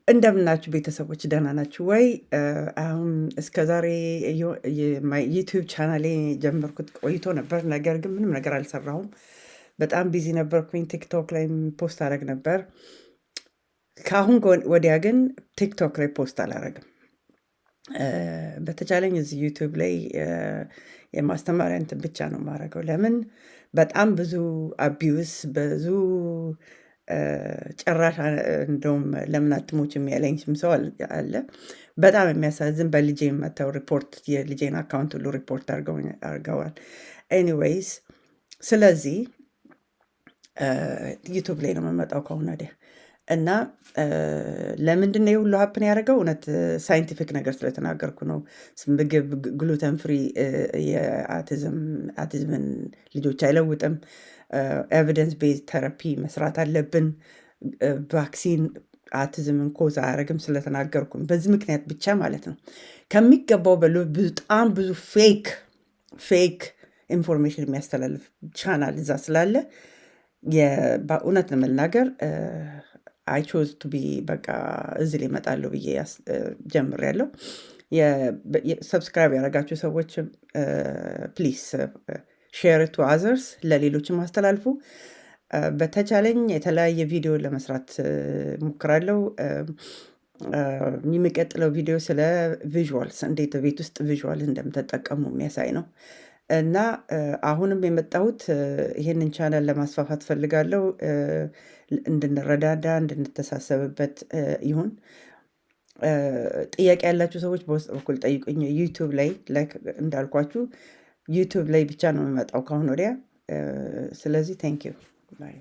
እንደምናችሁ ቤተሰቦች ደህና ናችሁ ወይ? አሁን እስከዛሬ ዩቲዩብ ቻናሌ ጀመርኩት ቆይቶ ነበር። ነገር ግን ምንም ነገር አልሰራሁም። በጣም ቢዚ ነበርኩኝ። ቲክቶክ ላይ ፖስት አደረግ ነበር። ከአሁን ወዲያ ግን ቲክቶክ ላይ ፖስት አላረግም። በተቻለኝ እዚህ ዩቲዩብ ላይ የማስተማሪያ እንትን ብቻ ነው የማደርገው። ለምን በጣም ብዙ አቢዩስ ብዙ ጭራሽ እንደውም ለምን አትሞችም ያለኝም ሰው አለ። በጣም የሚያሳዝን በልጄ መተው ሪፖርት የልጄን አካውንት ሁሉ ሪፖርት አድርገዋል። ኤኒዌይስ ስለዚህ ዩቱብ ላይ ነው የምመጣው ከአሁን ወዲያ እና ለምንድን ነው የሁሉ ሀፕን ያደረገው? እውነት ሳይንቲፊክ ነገር ስለተናገርኩ ነው። ምግብ ግሉተን ፍሪ የአቲዝምን ልጆች አይለውጥም። ኤቪደንስ ቤዝ ተራፒ መስራት አለብን። ቫክሲን አቲዝምን ኮዝ አያደርግም ስለተናገርኩ በዚህ ምክንያት ብቻ ማለት ነው። ከሚገባው በጣም ብዙ ፌክ ኢንፎርሜሽን የሚያስተላልፍ ቻናል እዛ ስላለ በእውነት ለመናገር አይ ቾዝ ቱ ቢ በቃ እዚህ ላይ እመጣለሁ ብዬ ጀምሬያለሁ። ሰብስክራይብ ያደረጋችሁ ሰዎች ፕሊዝ ሼር ቱ አዘርስ ለሌሎችም አስተላልፉ። በተቻለኝ የተለያየ ቪዲዮ ለመስራት ሞክራለሁ። የሚቀጥለው ቪዲዮ ስለ ቪዥዋልስ እንዴት ቤት ውስጥ ቪዥዋል እንደምትጠቀሙ የሚያሳይ ነው እና አሁንም የመጣሁት ይሄንን ቻናል ለማስፋፋት ፈልጋለሁ። እንድንረዳዳ እንድንተሳሰብበት ይሁን። ጥያቄ ያላችሁ ሰዎች በውስጥ በኩል ጠይቁኝ። ዩቲዩብ ላይ እንዳልኳችሁ ዩቲዩብ ላይ ብቻ ነው የሚመጣው ከአሁን ወዲያ። ስለዚህ ቴንክ ዩ ባይ